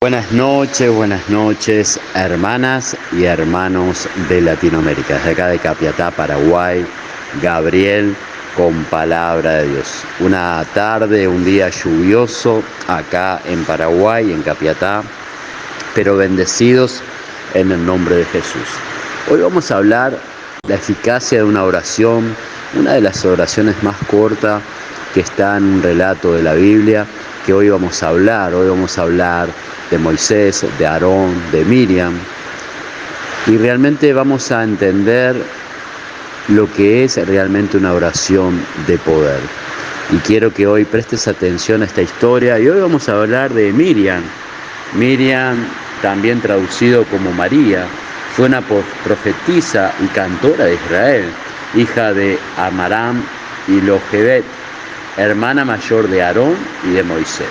Buenas noches, hermanas y hermanos de Latinoamérica. Desde acá de Capiatá, Paraguay, Gabriel con palabra de Dios. Una tarde, un día lluvioso acá en Paraguay, en Capiatá, pero bendecidos en el nombre de Jesús. Hoy vamos a hablar de la eficacia de una oración, una de las oraciones más cortas que está en un relato de la Biblia, que hoy vamos a hablar. Hoy vamos a hablar de Moisés, de Aarón, de Miriam, y realmente vamos a entender lo que es realmente una oración de poder. Y quiero que hoy prestes atención a esta historia, y hoy vamos a hablar de Miriam. Miriam, también traducido como María, fue una profetisa y cantora de Israel, hija de Amaram y Jochebed, hermana mayor de Aarón y de Moisés.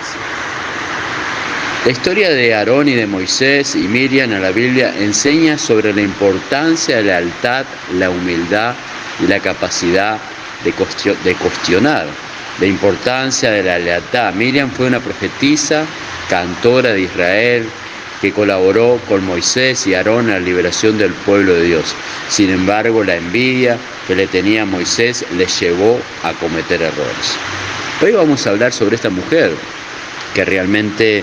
La historia de Aarón y de Moisés y Miriam en la Biblia enseña sobre la importancia de la lealtad, la humildad y la capacidad de cuestionar. La importancia de la lealtad. Miriam fue una profetisa, cantora de Israel, que colaboró con Moisés y Aarón en la liberación del pueblo de Dios. Sin embargo, la envidia que le tenía a Moisés le llevó a cometer errores. Hoy vamos a hablar sobre esta mujer que realmente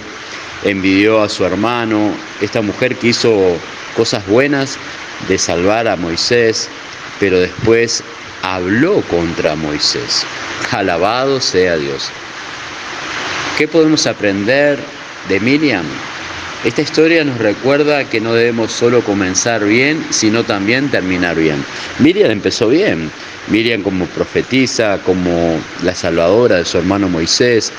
envidió a su hermano, esta mujer que hizo cosas buenas de salvar a Moisés, pero después habló contra Moisés. Alabado sea Dios. ¿Qué podemos aprender de Miriam? Esta historia nos recuerda que no debemos solo comenzar bien, sino también terminar bien. Miriam empezó bien. Miriam como profetisa, como la salvadora de su hermano Moisés.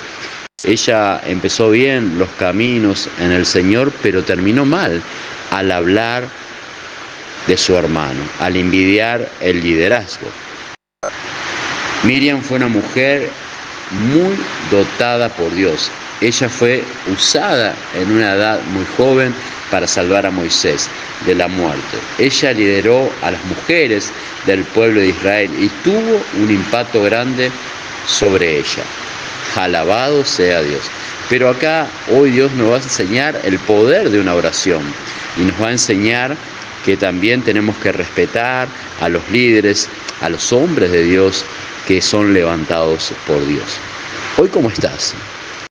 Ella empezó bien los caminos en el Señor, pero terminó mal al hablar de su hermano, al envidiar el liderazgo. Miriam fue una mujer muy dotada por Dios. Ella fue usada en una edad muy joven para salvar a Moisés de la muerte. Ella lideró a las mujeres del pueblo de Israel y tuvo un impacto grande sobre ella. Alabado sea Dios. Pero acá hoy Dios nos va a enseñar el poder de una oración y nos va a enseñar que también tenemos que respetar a los líderes, a los hombres de Dios que son levantados por Dios. Hoy, ¿cómo estás?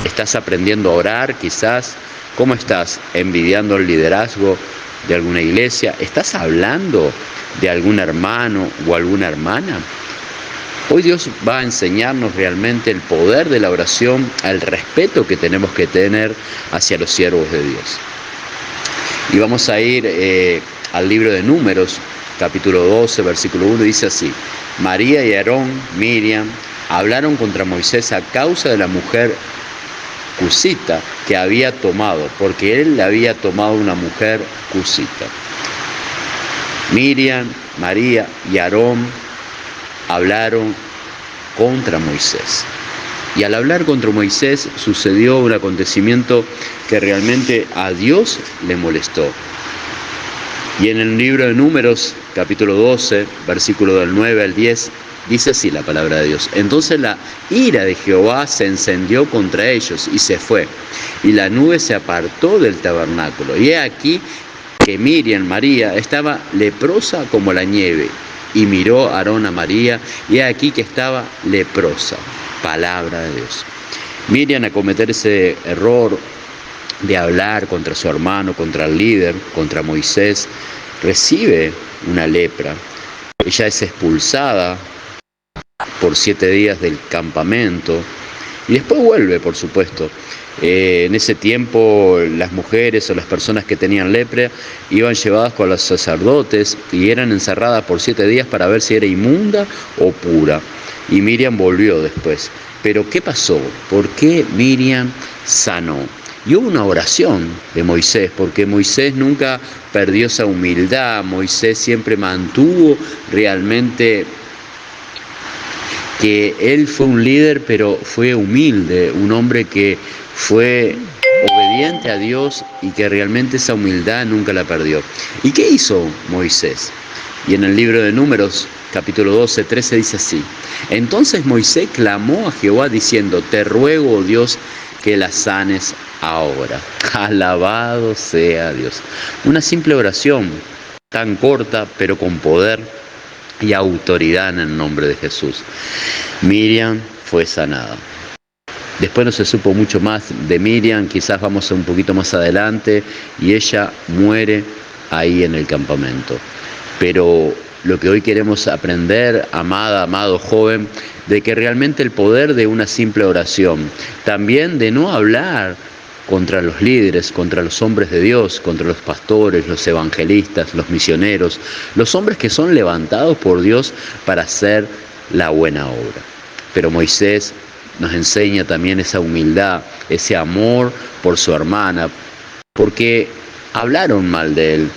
¿Estás aprendiendo a orar quizás? ¿Cómo estás envidiando el liderazgo de alguna iglesia? ¿Estás hablando de algún hermano o alguna hermana? Hoy Dios va a enseñarnos realmente el poder de la oración, el respeto que tenemos que tener hacia los siervos de Dios. Y vamos a ir al libro de Números, capítulo 12, versículo 1, dice así: María y Aarón, Miriam, hablaron contra Moisés a causa de la mujer cusita que había tomado, porque él le había tomado una mujer cusita. Miriam, María y Aarón hablaron contra Moisés. Y al hablar contra Moisés sucedió un acontecimiento que realmente a Dios le molestó. Y en el libro de Números, capítulo 12, versículo del 9 al 10, dice así la palabra de Dios: Entonces la ira de Jehová se encendió contra ellos y se fue, y la nube se apartó del tabernáculo. Y he aquí que Miriam, María, estaba leprosa como la nieve. Y miró Aarón a María, y he aquí que estaba leprosa. Palabra de Dios. Miriam, a cometer ese error de hablar contra su hermano, contra el líder, contra Moisés, recibe una lepra. Ella es expulsada por 7 días del campamento y después vuelve, por supuesto. En ese tiempo las mujeres o las personas que tenían lepra iban llevadas con los sacerdotes y eran encerradas por 7 días para ver si era inmunda o pura. Y Miriam volvió después. Pero ¿qué pasó? ¿Por qué Miriam sanó? Y hubo una oración de Moisés, porque Moisés nunca perdió esa humildad. Moisés siempre mantuvo realmente que él fue un líder, pero fue humilde, un hombre que fue obediente a Dios y que realmente esa humildad nunca la perdió. ¿Y qué hizo Moisés? Y en el libro de Números, capítulo 12, 13, dice así: Entonces Moisés clamó a Jehová diciendo: Te ruego, oh Dios, que la sanes ahora. Alabado sea Dios. Una simple oración, tan corta, pero con poder y autoridad en el nombre de Jesús. Miriam fue sanada. Después no se supo mucho más de Miriam, quizás vamos un poquito más adelante, y ella muere ahí en el campamento. Pero lo que hoy queremos aprender, amada, amado joven, de que realmente el poder de una simple oración, también de no hablar contra los líderes, contra los hombres de Dios, contra los pastores, los evangelistas, los misioneros, los hombres que son levantados por Dios para hacer la buena obra. Pero Moisés nos enseña también esa humildad, ese amor por su hermana, porque hablaron mal de él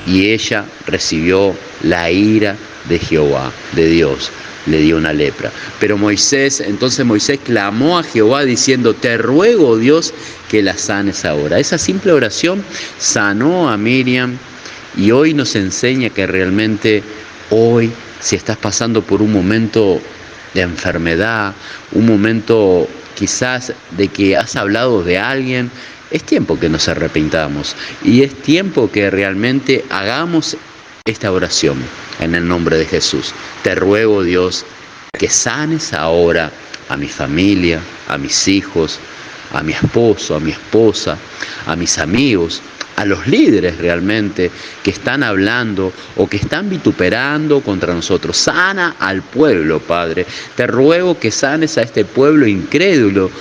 y ella recibió la ira de Jehová, de Dios, le dio una lepra. Pero entonces Moisés clamó a Jehová diciendo: te ruego, Dios, que la sanes ahora. Esa simple oración sanó a Miriam y hoy nos enseña que realmente hoy, si estás pasando por un momento de enfermedad, un momento quizás de que has hablado de alguien, es tiempo que nos arrepintamos y es tiempo que realmente hagamos esta oración en el nombre de Jesús. Te ruego, Dios, que sanes ahora a mi familia, a mis hijos, a mi esposo, a mi esposa, a mis amigos, a los líderes realmente que están hablando o que están vituperando contra nosotros. Sana al pueblo, Padre. Te ruego que sanes a este pueblo incrédulo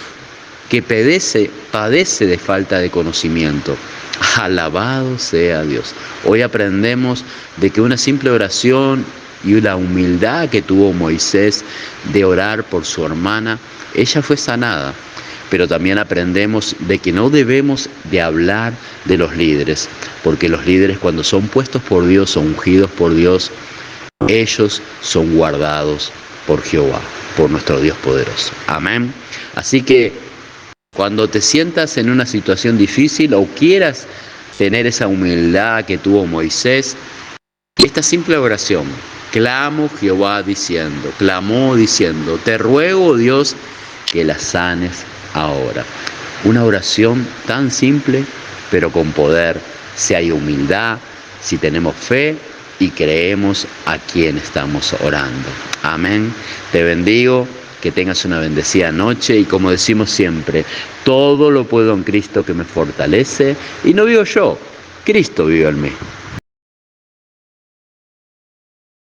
que padece de falta de conocimiento. Alabado sea Dios. Hoy aprendemos de que una simple oración y la humildad que tuvo Moisés de orar por su hermana, ella fue sanada. Pero también aprendemos de que no debemos de hablar de los líderes, porque los líderes, cuando son puestos por Dios, son ungidos por Dios, ellos son guardados por Jehová, por nuestro Dios poderoso. Amén. Así que cuando te sientas en una situación difícil o quieras tener esa humildad que tuvo Moisés, esta simple oración: clamó diciendo, te ruego, Dios, que la sanes ahora. Una oración tan simple, pero con poder, si hay humildad, si tenemos fe y creemos a quien estamos orando. Amén. Te bendigo, que tengas una bendecida noche y, como decimos siempre, todo lo puedo en Cristo que me fortalece, y no vivo yo, Cristo vive en mí.